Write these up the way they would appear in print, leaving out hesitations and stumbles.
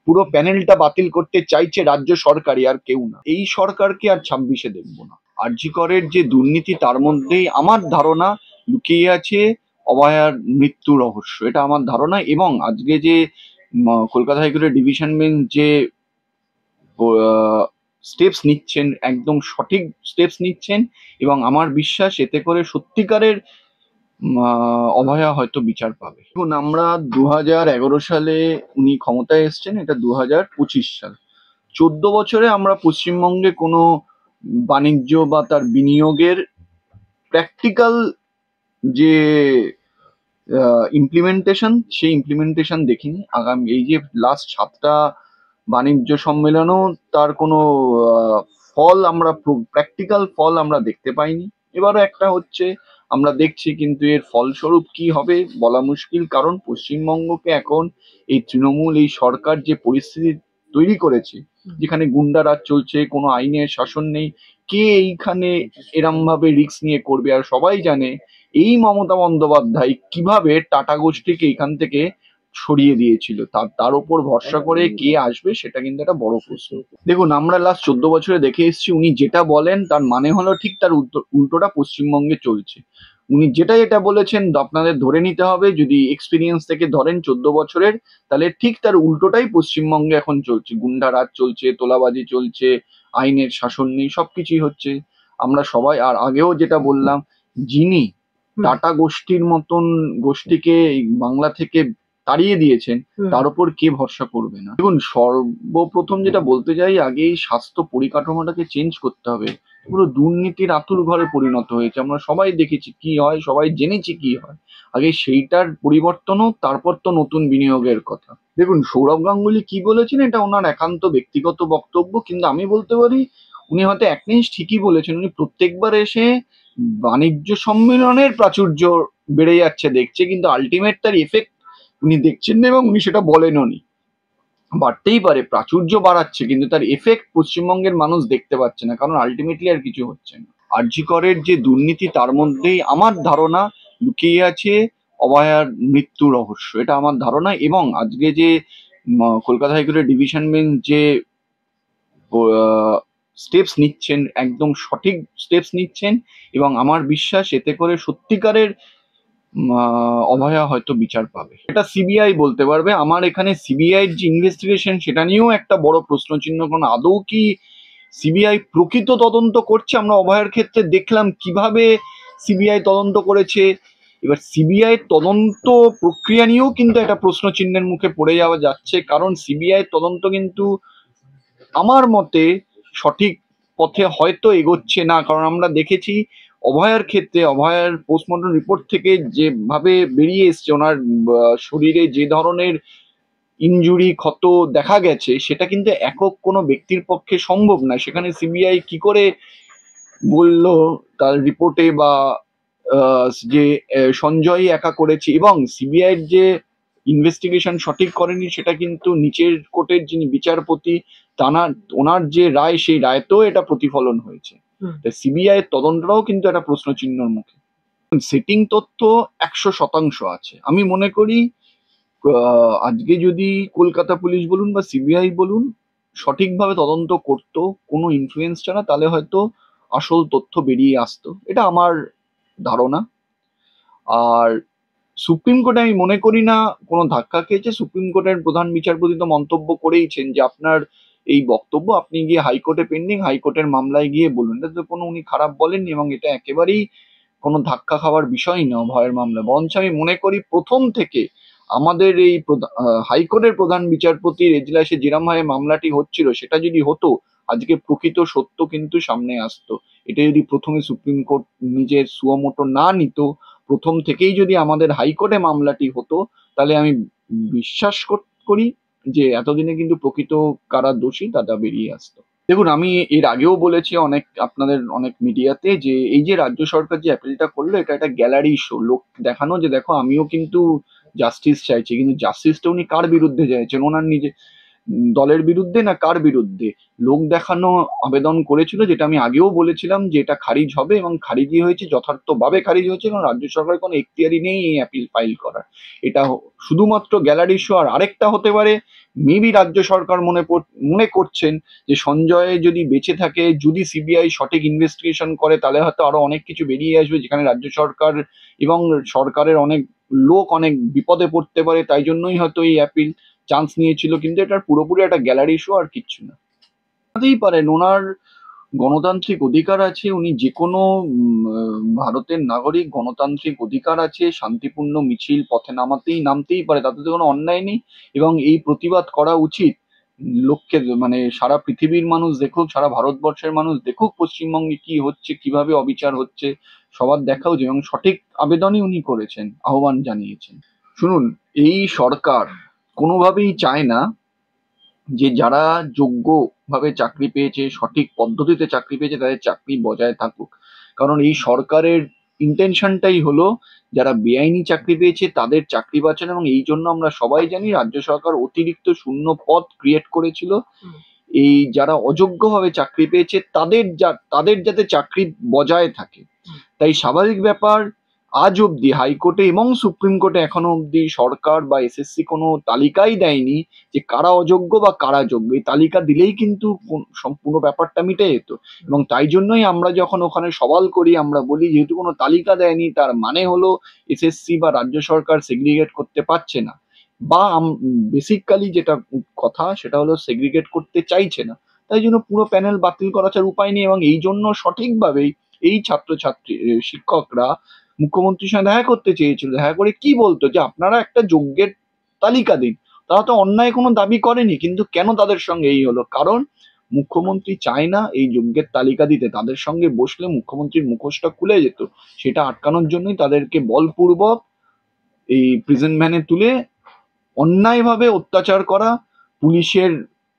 পুরো প্যানেলটা বাতিল করতে চাইছে রাজ্য সরকারই, আর কেউ না। এই সরকারকে আর 26-এ দেখবো না। আরজি করের যে দুর্নীতি, তার মধ্যেই আমার ধারণা লুকিয়ে আছে অভয়ার মৃত্যু রহস্য, এটা আমার ধারণা। এবং আজকে যে কলকাতা হাইকোর্টের ডিভিশন বেঞ্চ যে স্টেপস নিচ্ছেন, একদম সঠিক স্টেপস নিচ্ছেন, এবং আমার বিশ্বাস এতে করে সত্যিকারের অভয়া হয়তো বিচার পাবে। এখন আমরা 2011 সালে উনি ক্ষমতায় এসছেন, এটা 2025 সাল। 14 বছরে আমরা পশ্চিমবঙ্গে কোনো বাণিজ্য বা তার বিনিয়োগের প্র্যাকটিক্যাল যে ইমপ্লিমেন্টেশন, সেই ইমপ্লিমেন্টেশন দেখিনি। আগামী এই যে লাস্ট 7টা বাণিজ্য সম্মেলনও তার কোনো ফল আমরা, প্র্যাকটিক্যাল ফল আমরা দেখতে পাইনি। এবারও একটা হচ্ছে, আমরা দেখছি, কিন্তু এর ফলস্বরূপ কি হবে বলা মুশকিল। কারণ পশ্চিমবঙ্গকে এখন এই তৃণমূল, এই সরকার যে পরিস্থিতি তৈরি করেছে, যেখানে গুন্ডারাজ চলছে, কোনো আইনের শাসন নেই, কে এইখানে এরম ভাবে রিস্ক নিয়ে করবে? আর সবাই জানে এই মমতা বন্দ্যোপাধ্যায় কিভাবে টাটা গোষ্ঠীকে এখান থেকে সরিয়ে দিয়েছিল। তার উপর ভরসা করে কে আসবে, সেটা কিন্তু একটা বড় প্রশ্ন। দেখুন, আমরা লাস্ট 14 বছরে দেখে এসেছি, উনি যেটা বলেন তার মানে হলো ঠিক তার উল্টোটা পশ্চিমবঙ্গে চলছে। উনি যেটা যেটা বলেছেন আপনাদের ধরে নিতে হবে, যদি এক্সপিরিয়েন্স থেকে ধরেন 14 বছরের, তাহলে ঠিক তার উল্টোটাই পশ্চিমবঙ্গে এখন চলছে। গুন্ডারাজ চলছে, তোলাবাজি চলছে, আইনের শাসন নেই, সবকিছুই হচ্ছে। আমরা সবাই, আর আগেও যেটা বললাম, যিনি টাটা গোষ্ঠীর মতন গোষ্ঠীকে এই বাংলা থেকে তাড়িয়ে দিয়েছেন, তার উপর কে ভরসা করবে না? দেখুন, সর্বপ্রথম যেটা বলতে চাই, আগে এই স্বাস্থ্য পরিকাঠামোটাকে চেঞ্জ করতে হবে। পুরো দুর্নীতির আঁতুড় ঘরে পরিণত হয়েছে, আমরা সবাই দেখেছি কি হয়, সবাই জেনেছি কি হয়। আগে সেইটার পরিবর্তন হোক, তারপর তো নতুন বিনিয়োগের কথা। দেখুন, সৌরভ গাঙ্গুলি কি বলেছেন এটা ওনার একান্ত ব্যক্তিগত বক্তব্য, কিন্তু আমি বলতে পারি উনি হয়তো এক জিনিস ঠিকই বলেছেন। উনি প্রত্যেকবার এসে বাণিজ্য সম্মেলনের প্রাচুর্য বেড়ে যাচ্ছে দেখছে, কিন্তু আলটিমেট তার এফেক্ট উনি দেখছেন না, এবং উনি সেটা বলেনও নি। বাড়তেই পারে, প্রাচুর্য বাড়াচ্ছে, কিন্তু তার এফেক্ট পশ্চিমবঙ্গের মানুষ দেখতে পাচ্ছে না, কারণ আলটিমেটলি আর কিছু হচ্ছে না। আরজি করের যে দুর্নীতি, তার মধ্যেই আমার ধারণা লুকিয়ে আছে অভয়ার মৃত্যু রহস্য, এটা আমার ধারণা। এবং আজকে যে কলকাতা হাইকোর্টের ডিভিশন বেঞ্চ যে স্টেপস নিচ্ছেন, একদম সঠিক স্টেপস নিচ্ছেন, এবং আমার বিশ্বাস এতে করে সত্যিকারের অভয়া হয়তো বিচার পাবে। এটা সিবিআই বলতে পারবে। আমার এখানে সিবিআই যে ইনভেস্টিগেশন, সেটা নিয়েও একটা বড় প্রশ্নচিহ্ন, কারণ আদৌ কি সিবিআই প্রকৃত তদন্ত করছে? আমরা অভয়ার ক্ষেত্রে দেখলাম কিভাবে সিবিআই তদন্ত করেছে। এবার সিবিআই তদন্ত প্রক্রিয়া নিয়েও কিন্তু একটা প্রশ্নচিহ্নের মুখে পড়ে যাওয়া যাচ্ছে, কারণ সিবিআই তদন্ত কিন্তু আমার মতে সঠিক পথে হয়তো এগোচ্ছে না। কারণ আমরা দেখেছি অভয়ার ক্ষেত্রে, অভয়ার পোস্টমর্টম রিপোর্ট থেকে যেভাবে বেরিয়ে এসছে, ওনার শরীরে যে ধরনের ইনজুরি, ক্ষত দেখা গেছে, সেটা কিন্তু একক কোনো ব্যক্তির পক্ষে সম্ভব না। সেখানে সিবিআই কি করে বললো তার রিপোর্টে, বা যে সঞ্জয় একা করেছে, এবং সিবিআইয়ের যে ইনভেস্টিগেশন সঠিক করেনি, সেটা কিন্তু নিচের কোর্টের যিনি বিচারপতি, ওনার যে রায়, সেই রায়তেও এটা প্রতিফলন হয়েছে। সিবিআই এর তদন্তটাও কিন্তু একটা প্রশ্ন চিহ্নর মুখে। সেটিং তথ্য 100% আছে। আমি মনে করি আজকে যদি কলকাতা পুলিশ বলুন বা সিবিআই বলুন সঠিকভাবে তদন্ত করতো কোনো ইনফ্লুয়েন্স ছাড়া, তাহলে হয়তো আসল তথ্য বেরিয়ে আসতো, এটা আমার ধারণা। আর সুপ্রিম কোর্টে আমি মনে করি না কোনো ধাক্কা খেয়েছে। সুপ্রিম কোর্টের প্রধান বিচারপতি তো মন্তব্য করেইছেন যে আপনার এই বক্তব্য আপনি গিয়ে হাইকোর্টে পেন্ডিং, হাইকোর্টের মামলায় গিয়ে বলুন। এটা তো কোনো উনি খারাপ বলেননি, এবং এটা একেবারেই কোনো ধাক্কা খাওয়ার বিষয় না ভয়ের মামলা। বরঞ্চ আমি মনে করি প্রথম থেকে আমাদের এই হাইকোর্টের প্রধান বিচারপতির এজলাসে যেরম ভাবে মামলাটি হচ্ছিল, সেটা যদি হতো, আজকে প্রকৃত সত্য কিন্তু সামনে আসতো। এটা যদি প্রথমে সুপ্রিম কোর্ট নিজের সুমোটো না নিত, প্রথম থেকেই যদি আমাদের হাইকোর্টে মামলাটি হতো, তাহলে আমি বিশ্বাস করি যে এতদিনে কিন্তু প্রকৃত কারা দোষী তারা বেরিয়ে আসতো। দেখুন, আমি এর আগেও বলেছি আপনাদের অনেক মিডিয়াতে, যে এই যে রাজ্য সরকার যে অ্যাপিলটা করলো, এটা একটা গ্যালারি শো, লোক দেখানো যে দেখো আমিও কিন্তু জাস্টিস চাইছি। কিন্তু জাস্টিসটা উনি কার বিরুদ্ধে চাইছেন? ওনার দলের বিরুদ্ধে না কার বিরুদ্ধে লোক দেখানো আবেদন করেছিল, যেটা আমি আগেও বলেছিলাম যে এটা খারিজ হবে এবং খারিজই হয়েছে, যথার্থভাবে খারিজ হয়েছে, এবং রাজ্য সরকারের কোনো এখতিয়ারই নেই এই অ্যাপিল ফাইল করার। এটা শুধুমাত্র গ্যালারি শো। আর আরেকটা হতে পারে, মেবি রাজ্য সরকার মনে করছেন যে সঞ্জয় যদি বেঁচে থাকে, যদি সিবিআই সঠিক ইনভেস্টিগেশন করে, তাহলে হয়তো আরো অনেক কিছু বেরিয়ে আসবে, যেখানে রাজ্য সরকার এবং সরকারের অনেক লোক অনেক বিপদে পড়তে পারে। তাই জন্যই হয়তো এই অ্যাপিল চান্স নিয়েছিল, কিন্তু এটার পুরোপুরি একটা গ্যালারি শো আর কিচ্ছু না। হতেই পারেন, ওনার গণতান্ত্রিক অধিকার আছে, উনি যে কোনো ভারতের নাগরিক, গণতান্ত্রিক অধিকার আছে, শান্তিপূর্ণ মিছিল পথে নামতেই পারে, তাতে তো কোনো অন্যায় নেই। এবং এই প্রতিবাদ করা উচিত। লোককে মানে সারা পৃথিবীর মানুষ দেখুক, সারা ভারতবর্ষের মানুষ দেখুক পশ্চিমবঙ্গে কি হচ্ছে, কিভাবে অবিচার হচ্ছে, সবার দেখা উচিত। এবং সঠিক আবেদনই উনি করেছেন, আহ্বান জানিয়েছেন। শুনুন, এই সরকার কোনোভাবেই চায় না যে যারা যোগ্যভাবে চাকরি পেয়েছে, সঠিক পদ্ধতিতে চাকরি পেয়েছে, তাদের চাকরি বজায় থাকুক। কারণ এই সরকারের ইন্টেনশনটাই হলো যারা বেআইনি চাকরি পেয়েছে তাদের চাকরি বাঁচানো। এবং এই জন্য আমরা সবাই জানি রাজ্য সরকার অতিরিক্ত শূন্য পদ ক্রিয়েট করেছিল, এই যারা অযোগ্যভাবে চাকরি পেয়েছে তাদের যাতে চাকরি বজায় থাকে। তাই স্বাভাবিক ব্যাপার, আজ অব্দি হাইকোর্টে এবং সুপ্রিম কোর্টে এখনো অব্দি সরকার বা এসএসসি কোনো তালিকাই দেয়নি যে কারা অযোগ্য বা কারা যোগ্য। এই তালিকা দিলেই কিন্তু সম্পূর্ণ ব্যাপারটা মিটে যেত। এবং তাই জন্যই আমরা যখন ওখানে সওয়াল করি, আমরা বলি যেহেতু কোনো তালিকা দেয়নি, তার মানে হলো এসএসসি বা রাজ্য সরকার সেগ্রিগেট করতে পারছে না, বা বেসিক্যালি যেটা কথা সেটা হলো সেগ্রিগেট করতে চাইছে না। তাই জন্য পুরো প্যানেল বাতিল করা ছাড়া উপায় নেই। এবং এই জন্য সঠিকভাবেই এই ছাত্রছাত্রী শিক্ষকরা মুখ্যমন্ত্রীর সঙ্গে দেখা করতে চেয়েছিল। দেখা করে কি বলতো যে আপনারা একটা যোগ্যের তালিকা দিন। তারা তো অন্যায় কোনো দাবি করেনি, কিন্তু কেন তাদের সঙ্গে এই হলো? কারণ মুখ্যমন্ত্রী চায় না এই যোগ্যের তালিকা দিতে। তাদের সঙ্গে বসলে মুখ্যমন্ত্রীর মুখোশটা খুলে যেত। সেটা আটকানোর জন্যই তাদেরকে বলপূর্বক এই প্রিজন ভ্যানে তুলে অন্যায়ভাবে অত্যাচার করা, পুলিশের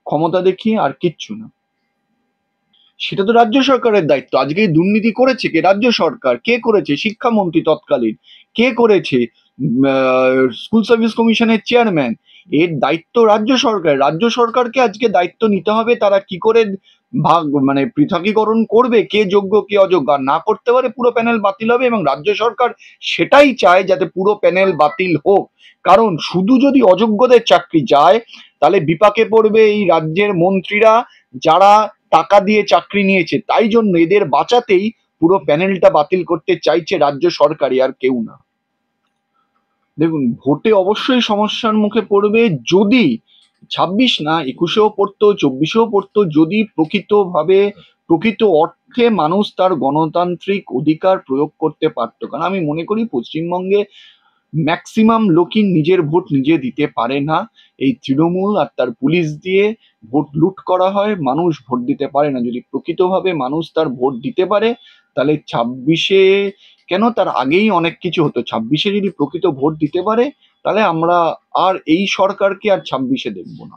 ক্ষমতা দেখিয়ে, আর কিচ্ছু না। সেটা তো রাজ্য সরকারের দায়িত্ব। আজকে এই দুর্নীতি করেছে কে? রাজ্য সরকার। কে করেছে? শিক্ষামন্ত্রী তৎকালীন। কে করেছে? স্কুল সার্ভিস কমিশনের চেয়ারম্যান। এর দায়িত্ব রাজ্য সরকার। রাজ্য সরকারকে আজকে দায়িত্ব নিতে হবে তারা কি করে মানে পৃথকীকরণ করবে কে যোগ্য কে অযোগ্য। আর না করতে পারে পুরো প্যানেল বাতিল হবে, এবং রাজ্য সরকার সেটাই চায় যাতে পুরো প্যানেল বাতিল হোক। কারণ শুধু যদি অযোগ্যদের চাকরি যায়, তাহলে বিপাকে পড়বে এই রাজ্যের মন্ত্রীরা যারা টাকা দিয়ে চাকরি নিয়েছে। তাই জন্য এদের বাঁচাতেই পুরো প্যানেলটা বাতিল করতে চাইছে রাজ্য সরকারই, আর কেউ না। দেখুন, ভোটে অবশ্যই সমস্যার মুখে পড়বে যদি 26 না 21-এও পড়তো, 24-এও পড়তো, যদি প্রকৃত অর্থে মানুষ তার গণতান্ত্রিক অধিকার প্রয়োগ করতে পারতো। কারণ আমি মনে করি পশ্চিমবঙ্গে ম্যাক্সিমাম লোকই নিজের ভোট নিজে দিতে পারে না। এই তৃণমূল আর তার পুলিশ দিয়ে ভোট লুট করা হয়, মানুষ ভোট দিতে পারে না। যদি প্রকৃতভাবে মানুষ তার ভোট দিতে পারে, তাহলে 26-এ কেন, তার আগেই অনেক কিছু হতো। 26-এ যদি প্রকৃত ভোট দিতে পারে, তাহলে আমরা আর এই সরকারকে আর 26-এ দেখবো না।